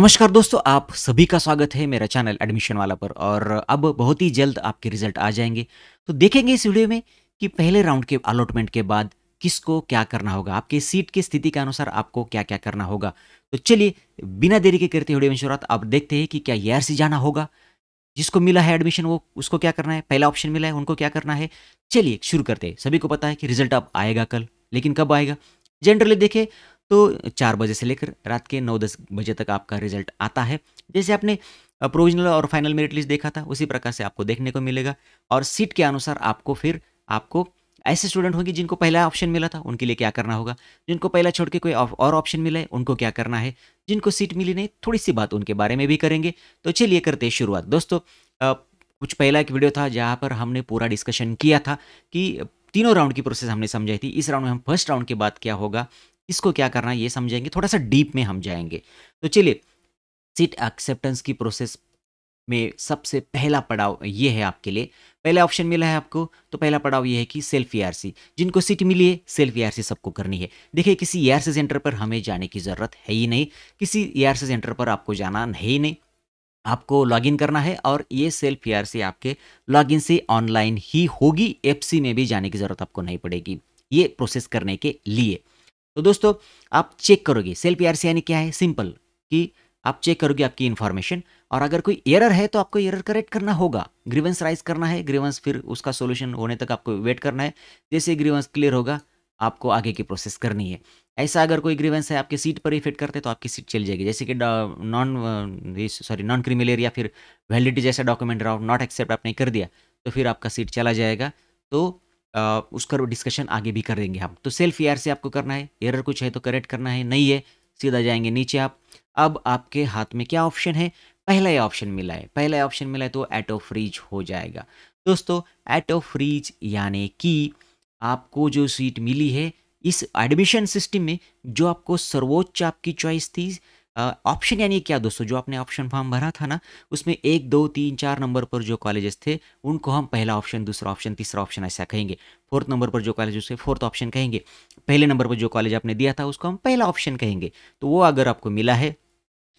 नमस्कार दोस्तों, आप सभी का स्वागत है मेरा चैनल एडमिशन वाला पर। और अब बहुत ही जल्द आपके रिजल्ट आ जाएंगे। तो देखेंगे इस वीडियो में कि पहले राउंड के अलॉटमेंट के बाद किसको क्या करना होगा, आपके सीट की स्थिति के अनुसार आपको क्या क्या करना होगा। तो चलिए बिना देरी के करते वीडियो में शुरुआत। आप देखते हैं कि क्या एआरसी जाना होगा, जिसको मिला है एडमिशन वो उसको क्या करना है, पहला ऑप्शन मिला है उनको क्या करना है। चलिए शुरू करते हैं। सभी को पता है कि रिजल्ट अब आएगा कल, लेकिन कब आएगा। जनरली देखें तो 4 बजे से लेकर रात के 9-10 बजे तक आपका रिजल्ट आता है। जैसे आपने प्रोविजनल और फाइनल मेरिट लिस्ट देखा था, उसी प्रकार से आपको देखने को मिलेगा। और सीट के अनुसार आपको ऐसे स्टूडेंट होंगे जिनको पहला ऑप्शन मिला था उनके लिए क्या करना होगा, जिनको पहला छोड़ के कोई और ऑप्शन मिला है उनको क्या करना है, जिनको सीट मिली नहीं थोड़ी सी बात उनके बारे में भी करेंगे। तो चलिए करते हैं शुरुआत। दोस्तों कुछ पहला एक वीडियो था जहाँ पर हमने पूरा डिस्कशन किया था कि तीनों राउंड की प्रोसेस हमने समझाई थी। इस राउंड में हम फर्स्ट राउंड के बाद क्या होगा, इसको क्या करना है ये समझेंगे, थोड़ा सा डीप में हम जाएंगे। तो चलिए सीट एक्सेप्टेंस की प्रोसेस में सबसे पहला पड़ाव ये है आपके लिए। पहला ऑप्शन मिला है आपको, तो पहला पड़ाव ये है कि सेल्फ ईआरसी। जिनको सीट मिली है सेल्फ ईआरसी सबको करनी है। देखिए किसी ईआरसी सेंटर पर हमें जाने की ज़रूरत है ही नहीं, किसी ईआरसी सेंटर पर आपको जाना है ही नहीं। आपको लॉगिन करना है और ये सेल्फ ईआरसी आपके लॉगिन से ऑनलाइन ही होगी। एफसी में भी जाने की ज़रूरत आपको नहीं पड़ेगी ये प्रोसेस करने के लिए। तो दोस्तों आप चेक करोगे सेल्फ ईआरसी यानी क्या है, सिंपल कि आप चेक करोगे आपकी इन्फॉर्मेशन, और अगर कोई एरर है तो आपको एरर करेक्ट करना होगा, ग्रीवेंस राइज करना है, ग्रीवेंस फिर उसका सॉल्यूशन होने तक आपको वेट करना है। जैसे ग्रीवेंस क्लियर होगा आपको आगे की प्रोसेस करनी है। ऐसा अगर कोई ग्रीवेंस है आपके सीट पर ही फिट करते तो आपकी सीट चल जाएगी। जैसे कि नॉन क्रिमिनल या फिर वैलिडिटी जैसा डॉक्यूमेंट नॉट एक्सेप्ट आपने कर दिया तो फिर आपका सीट चला जाएगा। तो उसका डिस्कशन आगे भी कर देंगे हम। तो सेल्फ ईआर से आपको करना है, एरर कुछ है तो करेक्ट करना है, नहीं है सीधा जाएंगे नीचे आप। अब आपके हाथ में क्या ऑप्शन है, पहला ही ऑप्शन मिला है, पहला ऑप्शन मिला है तो ऑटो फ्रीज हो जाएगा। दोस्तों ऑटो फ्रीज यानी कि आपको जो सीट मिली है इस एडमिशन सिस्टम में, जो आपको सर्वोच्च आपकी चॉइस थी, ऑप्शन यानी क्या दोस्तों, जो आपने ऑप्शन फॉर्म भरा था ना उसमें 1 2 3 4 नंबर पर जो कॉलेजेस थे उनको हम पहला ऑप्शन, दूसरा ऑप्शन, तीसरा ऑप्शन ऐसा कहेंगे। फोर्थ नंबर पर जो कॉलेज उसे फोर्थ ऑप्शन कहेंगे। पहले नंबर पर जो कॉलेज आपने दिया था उसको हम पहला ऑप्शन कहेंगे। तो वो अगर आपको मिला है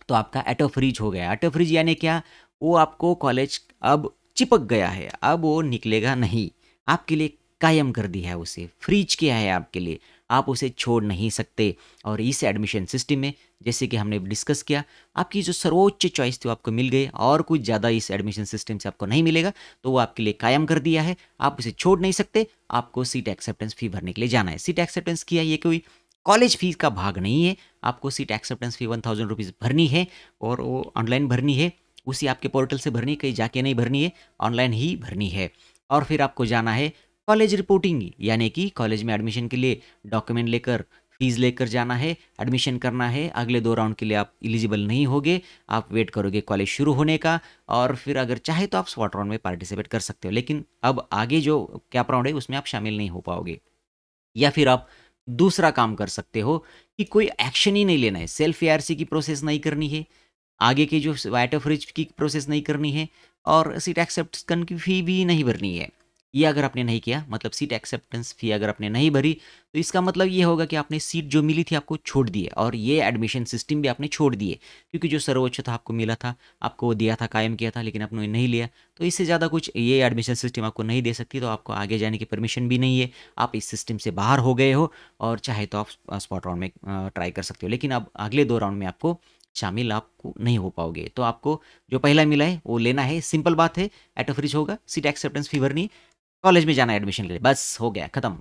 तो आपका ऑटो फ्रीज हो गया। ऑटो फ्रीज यानी क्या, वो आपको कॉलेज अब चिपक गया है, अब वो निकलेगा नहीं, आपके लिए कायम कर दिया है, उसे फ्रीज किया है आपके लिए, आप उसे छोड़ नहीं सकते। और इस एडमिशन सिस्टम में जैसे कि हमने डिस्कस किया, आपकी जो सर्वोच्च चॉइस थी वो आपको मिल गई और कुछ ज़्यादा इस एडमिशन सिस्टम से आपको नहीं मिलेगा, तो वो आपके लिए कायम कर दिया है, आप उसे छोड़ नहीं सकते। आपको सीट एक्सेप्टेंस फी भरने के लिए जाना है। सीट एक्सेप्टेंस किया, ये कोई कॉलेज फीस का भाग नहीं है। आपको सीट एक्सेप्टेंस फी 1000 रुपीज़ भरनी है और वो ऑनलाइन भरनी है, उसी आपके पोर्टल से भरनी है, कहीं जाके नहीं भरनी है, ऑनलाइन ही भरनी है। और फिर आपको जाना है कॉलेज रिपोर्टिंग, यानी कि कॉलेज में एडमिशन के लिए डॉक्यूमेंट लेकर, फीस लेकर जाना है, एडमिशन करना है। अगले 2 राउंड के लिए आप एलिजिबल नहीं होगे, आप वेट करोगे कॉलेज शुरू होने का, और फिर अगर चाहे तो आप स्पॉट राउंड में पार्टिसिपेट कर सकते हो। लेकिन अब आगे जो कैप राउंड है उसमें आप शामिल नहीं हो पाओगे। या फिर आप दूसरा काम कर सकते हो कि कोई एक्शन ही नहीं लेना है, सेल्फ एआरसी की प्रोसेस नहीं करनी है, आगे की जो वाइट ऑफ रिच की प्रोसेस नहीं करनी है, और सीट एक्सेप्टेंस की फ़ी भी नहीं भरनी है। ये अगर आपने नहीं किया, मतलब सीट एक्सेप्टेंस फ़ी अगर आपने नहीं भरी, तो इसका मतलब ये होगा कि आपने सीट जो मिली थी आपको छोड़ दी है, और ये एडमिशन सिस्टम भी आपने छोड़ दिए, क्योंकि जो सर्वोच्च था आपको मिला था, आपको वो दिया था, कायम किया था, लेकिन आपने नहीं लिया। तो इससे ज़्यादा कुछ ये एडमिशन सिस्टम आपको नहीं दे सकती, तो आपको आगे जाने की परमिशन भी नहीं है, आप इस सिस्टम से बाहर हो गए हो। और चाहे तो आप स्पॉट राउंड में ट्राई कर सकते हो, लेकिन अब अगले 2 राउंड में आपको शामिल आपको नहीं हो पाओगे। तो आपको जो पहला मिला है वो लेना है, सिंपल बात है, ऑटो फ्रीज होगा, सीट एक्सेप्टेंस फी भरनी, कॉलेज में जाना है एडमिशन के लिए, बस हो गया खत्म।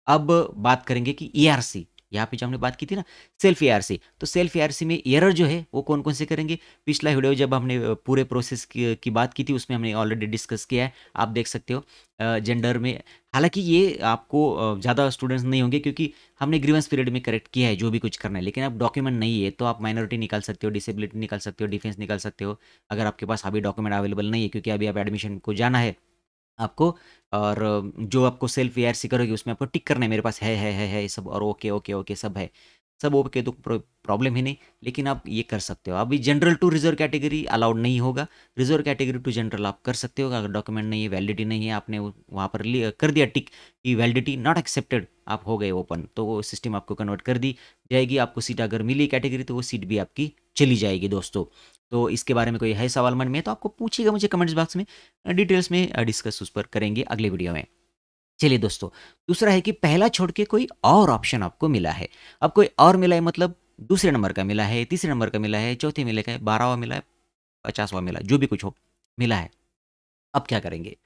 अब बात करेंगे कि ईआरसी, यहाँ पे जो हमने बात की थी ना सेल्फ ईआरसी, तो सेल्फ ईआरसी में एरर जो है वो कौन कौन से करेंगे। पिछला वीडियो जब हमने पूरे प्रोसेस की बात की थी उसमें हमने ऑलरेडी डिस्कस किया है, आप देख सकते हो। जेंडर में हालांकि ये आपको ज़्यादा स्टूडेंट्स नहीं होंगे, क्योंकि हमने ग्रीवेंस पीरियड में करेक्ट किया है जो भी कुछ करना है। लेकिन अब डॉक्यूमेंट नहीं है तो आप माइनॉरिटी निकाल सकते हो, डिसेबिलिटी निकाल सकते हो, डिफेंस निकाल सकते हो, अगर आपके पास अभी डॉक्यूमेंट अवेलेबल नहीं है, क्योंकि अभी आप एडमिशन को जाना है आपको। और जो आपको सेल्फ ईआरसी करोगे उसमें आपको टिक करना है, मेरे पास है सब, और ओके ओके ओके सब है, सब ओके, तो प्रॉब्लम ही नहीं। लेकिन आप ये कर सकते हो। अभी general to reserve category allowed नहीं होगा, रिजर्व कैटेगरी टू जनरल आप कर सकते हो। अगर डॉक्यूमेंट नहीं है, वैलिडिटी नहीं है, आपने वहाँ पर कर दिया टिक कि वैलिडिटी नॉट एक्सेप्टेड, आप हो गए ओपन, तो वो सिस्टम आपको कन्वर्ट कर दी जाएगी। आपको सीट अगर मिली कैटेगरी तो वो सीट भी आपकी चली जाएगी दोस्तों। तो इसके बारे में कोई है सवाल मन में तो आपको पूछिएगा मुझे कमेंट्स बॉक्स में, डिटेल्स में डिस्कस उस पर करेंगे अगले वीडियो में। चलिए दोस्तों, दूसरा है कि पहला छोड़ के कोई और ऑप्शन आपको मिला है। अब कोई और मिला है मतलब दूसरे नंबर का मिला है, तीसरे नंबर का मिला है, चौथे मिले का है, 12वां मिला है, 50वां मिला, जो भी कुछ हो मिला है। अब क्या करेंगे?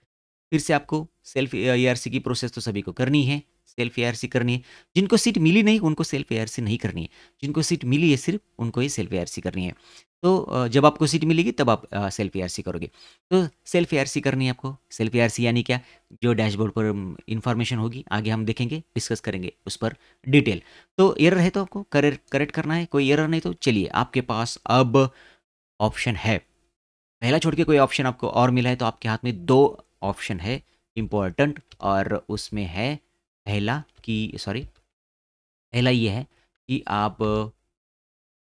फिर से आपको सेल्फ एआरसी की प्रोसेस तो सभी को करनी है, सेल्फ एआरसी करनी है। जिनको सीट मिली नहीं उनको सेल्फ एआरसी नहीं करनी है, जिनको सीट मिली है सिर्फ उनको ही सेल्फ एआरसी करनी है। तो जब आपको सीट मिलेगी तब आप सेल्फ एआरसी करोगे। तो सेल्फ एआरसी करनी है आपको। सेल्फ एआरसी यानी क्या? जो डैशबोर्ड पर इंफॉर्मेशन होगी आगे हम देखेंगे, डिस्कस करेंगे उस पर डिटेल। तो एरर है तो आपको करेक्ट करना है, कोई एरर नहीं तो चलिए आपके पास अब ऑप्शन है। पहला छोड़ के कोई ऑप्शन आपको और मिला है तो आपके हाथ में दो ऑप्शन है इम्पोर्टेंट, और उसमें है पहला ये है कि आप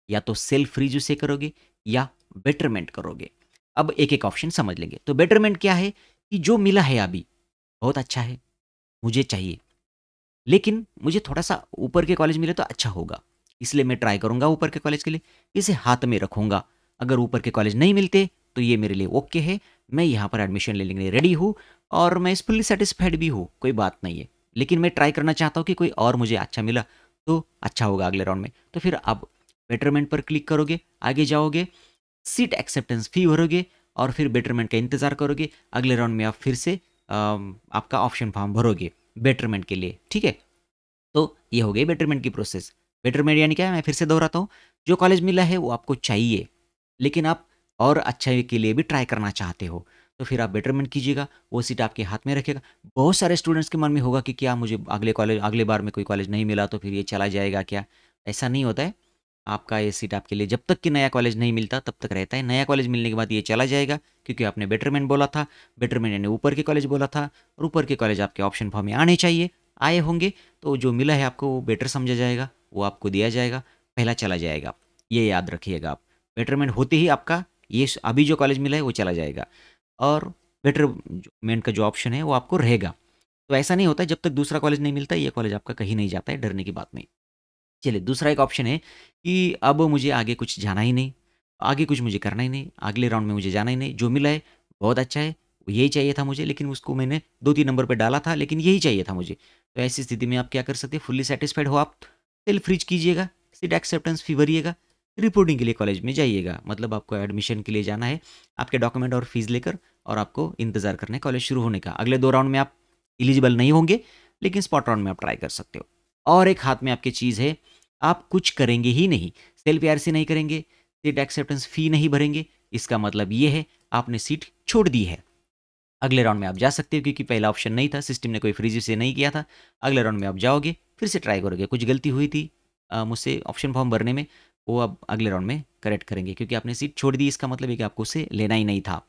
या तो सेल्फ फ्रीज उसे करोगे या बेटरमेंट करोगे। अब एक एक ऑप्शन समझ लेंगे। तो बेटरमेंट क्या है कि जो मिला है अभी बहुत अच्छा है, मुझे चाहिए, लेकिन मुझे थोड़ा सा ऊपर के कॉलेज मिले तो अच्छा होगा, इसलिए मैं ट्राई करूंगा ऊपर के कॉलेज के लिए, इसे हाथ में रखूंगा। अगर ऊपर के कॉलेज नहीं मिलते तो ये मेरे लिए ओके है, मैं यहाँ पर एडमिशन ले लेने रेडी हूँ और मैं इस फुल्ली सेटिस्फाइड भी हूँ, कोई बात नहीं है। लेकिन मैं ट्राई करना चाहता हूँ कि कोई और मुझे अच्छा मिला तो अच्छा होगा अगले राउंड में। तो फिर आप बेटरमेंट पर क्लिक करोगे, आगे जाओगे, सीट एक्सेप्टेंस फी भरोगे और फिर बेटरमेंट का इंतजार करोगे। अगले राउंड में आप फिर से आपका ऑप्शन फॉर्म भरोगे बेटरमेंट के लिए, ठीक है। तो ये हो गई बेटरमेंट की प्रोसेस। बेटरमेंट यानी क्या है, मैं फिर से दोहराता हूँ, जो कॉलेज मिला है वो आपको चाहिए, लेकिन आप और अच्छे के लिए भी ट्राई करना चाहते हो, तो फिर आप बेटरमेंट कीजिएगा, वो सीट आपके हाथ में रखेगा। बहुत सारे स्टूडेंट्स के मन में होगा कि क्या मुझे अगले बार में कोई कॉलेज नहीं मिला तो फिर ये चला जाएगा क्या? ऐसा नहीं होता है। आपका ये सीट आपके लिए जब तक कि नया कॉलेज नहीं मिलता तब तक रहता है, नया कॉलेज मिलने के बाद ये चला जाएगा, क्योंकि आपने बेटरमेंट बोला था। बेटरमेंट यानी ऊपर के कॉलेज बोला था, और ऊपर के कॉलेज आपके ऑप्शन फॉर्म में आने चाहिए, आए होंगे, तो जो मिला है आपको वो बेटर समझा जाएगा, वो आपको दिया जाएगा, पहला चला जाएगा। ये याद रखिएगा आप। बेटरमेंट होते ही आपका ये अभी जो कॉलेज मिला है वो चला जाएगा, और बेटरमेंट का जो ऑप्शन है वो आपको रहेगा। तो ऐसा नहीं होता, जब तक दूसरा कॉलेज नहीं मिलता ये कॉलेज आपका कहीं नहीं जाता है, डरने की बात नहीं। चलिए दूसरा एक ऑप्शन है कि अब मुझे आगे कुछ जाना ही नहीं, आगे कुछ मुझे करना ही नहीं, अगले राउंड में मुझे जाना ही नहीं, जो मिला है बहुत अच्छा है, यही चाहिए था मुझे, लेकिन उसको मैंने 2-3 नंबर पे डाला था, लेकिन यही चाहिए था मुझे। तो ऐसी स्थिति में आप क्या कर सकते हैं, फुल्ली सेटिस्फाइड हो आप, सेल्फ फ्रीज कीजिएगा, सीट एक्सेप्टेंस फी भरिएगा, रिपोर्टिंग के लिए कॉलेज में जाइएगा। मतलब आपको एडमिशन के लिए जाना है, आपके डॉक्यूमेंट और फीस लेकर, और आपको इंतजार करना है कॉलेज शुरू होने का। अगले 2 राउंड में आप एलिजिबल नहीं होंगे, लेकिन स्पॉट राउंड में आप ट्राई कर सकते हो। और एक हाथ में आपकी चीज़ है, आप कुछ करेंगे ही नहीं, सेल्फ आरसी नहीं करेंगे, सीट एक्सेप्टेंस फी नहीं भरेंगे, इसका मतलब ये है आपने सीट छोड़ दी है। अगले राउंड में आप जा सकते हो, क्योंकि पहला ऑप्शन नहीं था, सिस्टम ने कोई फ्रीज से नहीं किया था। अगले राउंड में आप जाओगे, फिर से ट्राई करोगे, कुछ गलती हुई थी मुझसे ऑप्शन फॉर्म भरने में, वो अब अगले राउंड में करेक्ट करेंगे, क्योंकि आपने सीट छोड़ दी, इसका मतलब है कि आपको उसे लेना ही नहीं था,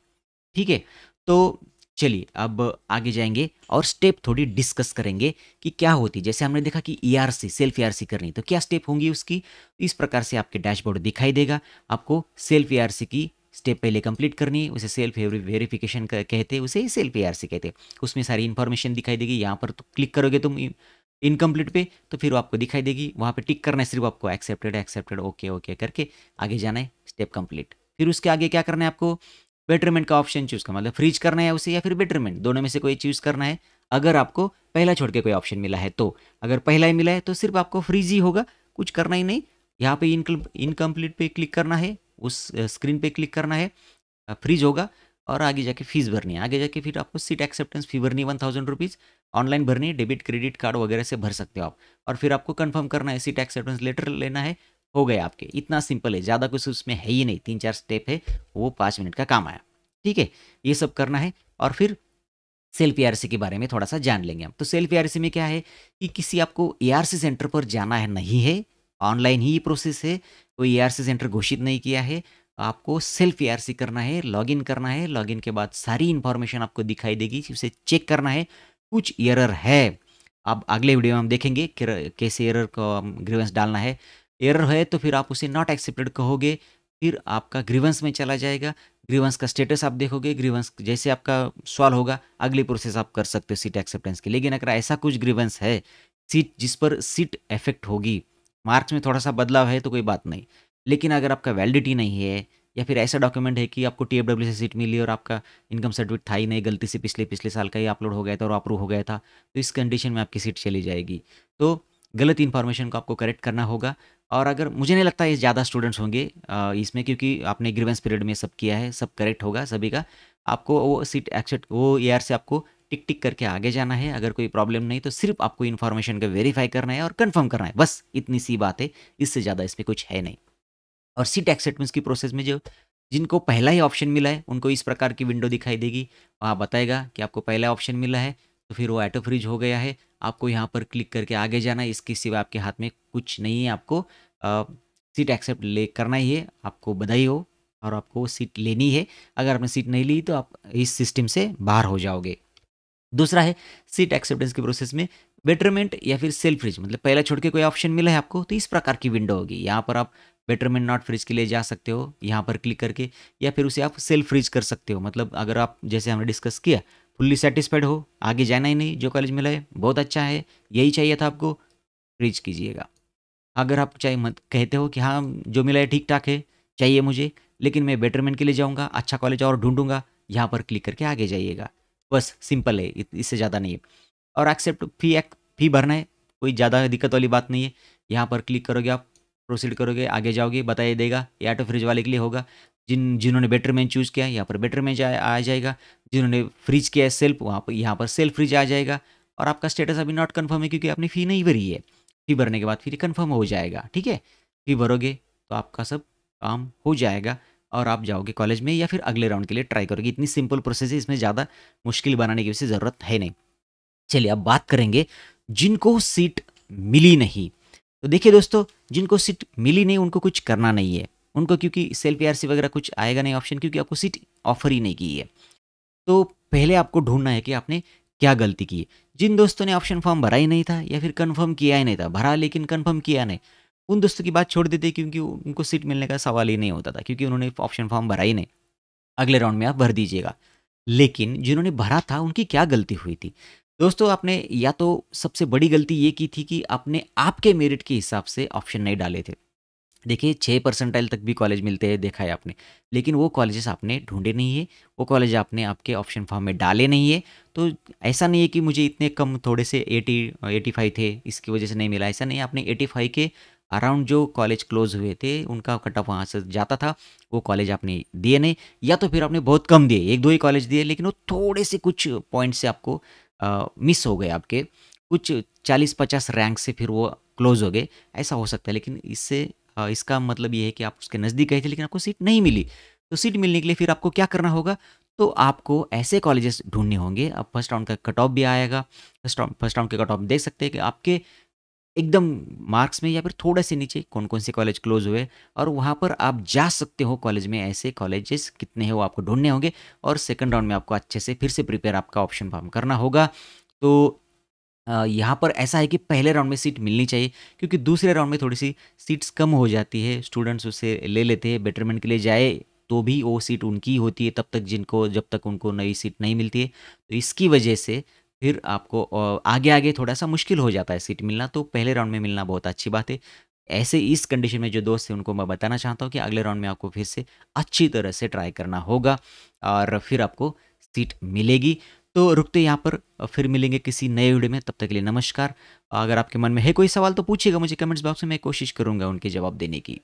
ठीक है। तो चलिए अब आगे जाएंगे और स्टेप थोड़ी डिस्कस करेंगे कि क्या होती। जैसे हमने देखा कि ईआरसी सेल्फ ईआरसी करनी, तो क्या स्टेप होंगी उसकी, इस प्रकार से आपके डैशबोर्ड दिखाई देगा। आपको सेल्फ ईआरसी की स्टेप पहले कंप्लीट करनी है, उसे सेल्फ वेरिफिकेशन कहते हैं, उसे सेल्फ ईआरसी कहते हैं। उसमें सारी इन्फॉर्मेशन दिखाई देगी, यहाँ पर तो क्लिक करोगे तुम इनकम्प्लीट पे, तो फिर वो आपको दिखाई देगी, वहाँ पे टिक करना है सिर्फ आपको, एक्सेप्टेड एक्सेप्टेड ओके ओके करके आगे जाना है, स्टेप कंप्लीट। फिर उसके आगे क्या करना है आपको, बेटरमेंट का ऑप्शन चूज का मतलब फ्रीज करना है उसे, या फिर बेटरमेंट, दोनों में से कोई चूज करना है। अगर आपको पहला छोड़ के कोई ऑप्शन मिला है तो, अगर पहला ही मिला है तो सिर्फ आपको फ्रीज ही होगा, कुछ करना ही नहीं। यहाँ पे इनकम्प्लीट पे क्लिक करना है, उस स्क्रीन पे क्लिक करना है, फ्रीज होगा, और आगे जाके फीस भरनी है। आगे जाके फिर आपको सीट एक्सेप्टेंस फी भरनी है 1000 रुपीज़, ऑनलाइन भरनी है, डेबिट क्रेडिट कार्ड वगैरह से भर सकते हो आप। और फिर आपको कंफर्म करना है, सीट एक्सेप्टेंस लेटर लेना है, हो गए आपके। इतना सिंपल है, ज़्यादा कुछ उसमें है ही नहीं, 3-4 स्टेप है, वो 5 मिनट का काम आया, ठीक है। ये सब करना है, और फिर सेल्फ एआरसी के बारे में थोड़ा सा जान लेंगे हम। तो सेल्फ एआरसी में क्या है कि किसी आपको एआरसी सेंटर पर जाना है नहीं है, ऑनलाइन ही प्रोसेस है, कोई एआरसी सेंटर घोषित नहीं किया है। आपको सेल्फ एआरसी करना है, लॉगिन करना है, लॉगिन के बाद सारी इन्फॉर्मेशन आपको दिखाई देगी, उसे चेक करना है। कुछ एरर है, अब अगले वीडियो में हम देखेंगे कैसे एरर को ग्रीवेंस डालना है। एरर है तो फिर आप उसे नॉट एक्सेप्टेड कहोगे, फिर आपका ग्रीवेंस में चला जाएगा, ग्रीवेंस का स्टेटस आप देखोगे, ग्रीवेंस जैसे आपका सॉल्व होगा अगली प्रोसेस आप कर सकते हो सीट एक्सेप्टेंस की। लेकिन अगर ऐसा कुछ ग्रीवेंस है, सीट जिस पर सीट इफेक्ट होगी, मार्क्स में थोड़ा सा बदलाव है, तो कोई बात नहीं, लेकिन अगर आपका वैलिडिटी नहीं है या फिर ऐसा डॉक्यूमेंट है कि आपको टीएफडब्ल्यू से सीट मिली और आपका इनकम सर्टिफिकेट था ही नहीं, गलती से पिछले पिछले साल का ही अपलोड हो गया था और अप्रूव हो गया था, तो इस कंडीशन में आपकी सीट चली जाएगी। तो गलत इन्फॉर्मेशन को आपको करेक्ट करना होगा। और अगर मुझे नहीं लगता ये ज़्यादा स्टूडेंट्स होंगे इसमें, क्योंकि आपने ग्रीवेंस पीरियड में सब किया है, सब करेक्ट होगा सभी का। आपको वो सीट एक्सेप्ट, वो ईआर से आपको टिक टिक करके आगे जाना है। अगर कोई प्रॉब्लम नहीं तो सिर्फ आपको इन्फॉर्मेशन का वेरीफाई करना है और कंफर्म करना है, बस इतनी सी बात है, इससे ज़्यादा इसमें कुछ है नहीं। और सीट एक्सेप्टेंस की प्रोसेस में जो जिनको पहला ही ऑप्शन मिला है उनको इस प्रकार की विंडो दिखाई देगी। वहाँ बताएगा कि आपको पहला ऑप्शन मिला है, तो फिर वो ऑटो फ्रीज हो गया है, आपको यहाँ पर क्लिक करके आगे जाना है। इसके सिवा आपके हाथ में कुछ नहीं है, आपको सीट एक्सेप्ट ले करना ही है। आपको बधाई हो और आपको सीट लेनी है। अगर आपने सीट नहीं ली तो आप इस सिस्टम से बाहर हो जाओगे। दूसरा है सीट एक्सेप्टेंस के प्रोसेस में बेटरमेंट या फिर सेल्फ फ्रिज, मतलब पहला छोड़ के कोई ऑप्शन मिला है आपको तो इस प्रकार की विंडो होगी। यहाँ पर आप बेटरमेंट नॉट फ्रिज के लिए जा सकते हो यहाँ पर क्लिक करके, या फिर उसे आप सेल्फ फ्रिज कर सकते हो। मतलब अगर आप, जैसे हमने डिस्कस किया, फुल्ली सेटिस्फाइड हो, आगे जाना ही नहीं, जो कॉलेज मिला है बहुत अच्छा है, यही चाहिए था आपको, फ्रिज कीजिएगा। अगर आप चाहे मत कहते हो कि हाँ जो मिला है ठीक ठाक है, चाहिए मुझे, लेकिन मैं बेटरमेंट के लिए जाऊँगा, अच्छा कॉलेज और ढूंढूंगा, यहाँ पर क्लिक करके आगे जाइएगा। बस सिंपल है, इससे ज़्यादा नहीं है। और एक्सेप्ट फी, एक फी भरना है, कोई ज़्यादा दिक्कत वाली बात नहीं है। यहाँ पर क्लिक करोगे आप, प्रोसीड करोगे, आगे जाओगे, बताइए देगा। ये ऑटो फ्रिज वाले के लिए होगा, जिन्होंने बेटरमेंट चूज़ किया है यहाँ पर बेटरमेंट आ जाएगा, जिन्होंने फ्रिज किया है सेल्फ, वहाँ पर यहाँ पर सेल्फ फ्रिज आ जाएगा। और आपका स्टेटस अभी नॉट कन्फर्म है क्योंकि आपने फ़ी नहीं भरी है। फ़ी भरने के बाद फिर कन्फर्म हो जाएगा, ठीक है। फ़ी भरोगे तो आपका सब काम हो जाएगा और आप जाओगे कॉलेज में या फिर अगले राउंड के लिए ट्राई करोगे। इतनी सिंपल प्रोसेस है, इसमें ज़्यादा मुश्किल बनाने की वैसे ज़रूरत है नहीं। चलिए अब बात करेंगे जिनको सीट मिली नहीं। तो देखिए दोस्तों, जिनको सीट मिली नहीं उनको कुछ करना नहीं है। उनको क्योंकि सेल्फ एआरसी वगैरह कुछ आएगा नहीं ऑप्शन, क्योंकि आपको सीट ऑफर ही नहीं की है। तो पहले आपको ढूंढना है कि आपने क्या गलती की है। जिन दोस्तों ने ऑप्शन फॉर्म भरा ही नहीं था या फिर कंफर्म किया ही नहीं था, भरा लेकिन कंफर्म किया नहीं, उन दोस्तों की बात छोड़ देते, क्योंकि उनको सीट मिलने का सवाल ही नहीं होता था, क्योंकि उन्होंने ऑप्शन फॉर्म भरा ही नहीं। अगले राउंड में आप भर दीजिएगा। लेकिन जिन्होंने भरा था उनकी क्या गलती हुई थी? दोस्तों, आपने या तो सबसे बड़ी गलती ये की थी कि आपने आपके मेरिट के हिसाब से ऑप्शन नहीं डाले थे। देखिए 6 परसेंटाइल तक भी कॉलेज मिलते हैं, देखा है आपने, लेकिन वो कॉलेजेस आपने ढूंढे नहीं है, वो कॉलेज आपने आपके ऑप्शन फॉर्म में डाले नहीं है। तो ऐसा नहीं है कि मुझे इतने कम, थोड़े से 85 थे इसकी वजह से नहीं मिला, ऐसा नहीं है। आपने 85 के अराउंड जो कॉलेज क्लोज हुए थे उनका कट ऑफ वहाँ से जाता था, वो कॉलेज आपने दिए नहीं, या तो फिर आपने बहुत कम दिए, एक दो ही कॉलेज दिए, लेकिन वो थोड़े से कुछ पॉइंट से आपको मिस हो गए, आपके कुछ 40-50 रैंक से फिर वो क्लोज हो गए, ऐसा हो सकता है। लेकिन इससे इसका मतलब ये है कि आप उसके नज़दीक गए थे लेकिन आपको सीट नहीं मिली। तो सीट मिलने के लिए फिर आपको क्या करना होगा? तो आपको ऐसे कॉलेजेस ढूँढने होंगे। अब फर्स्ट राउंड का कट ऑफ भी आएगा। फर्स्ट राउंड के कट ऑफ देख सकते हैं कि आपके एकदम मार्क्स में या फिर थोड़े से नीचे कौन-कौन से कॉलेज क्लोज़ हुए, और वहाँ पर आप जा सकते हो कॉलेज में। ऐसे कॉलेजेस कितने हैं वो आपको ढूँढने होंगे और सेकंड राउंड में आपको अच्छे से फिर से प्रिपेयर आपका ऑप्शन फॉर्म करना होगा। तो यहाँ पर ऐसा है कि पहले राउंड में सीट मिलनी चाहिए, क्योंकि दूसरे राउंड में थोड़ी-सी सीट्स कम हो जाती है, स्टूडेंट्स उसे ले लेते हैं, बेटरमेंट के लिए जाए तो भी वो सीट उनकी ही होती है तब तक, जब तक उनको नई सीट नहीं मिलती है। तो इसकी वजह से फिर आपको आगे-आगे थोड़ा-सा मुश्किल हो जाता है सीट मिलना, तो पहले राउंड में मिलना बहुत अच्छी बात है। ऐसे इस कंडीशन में जो दोस्त हैं उनको मैं बताना चाहता हूँ कि अगले राउंड में आपको फिर से अच्छी तरह से ट्राई करना होगा और फिर आपको सीट मिलेगी। तो रुकते यहाँ पर, फिर मिलेंगे किसी नए वीडियो में, तब तक के लिए नमस्कार। अगर आपके मन में है कोई सवाल तो पूछिएगा मुझे कमेंट्स बॉक्स में, मैं कोशिश करूँगा उनके जवाब देने की।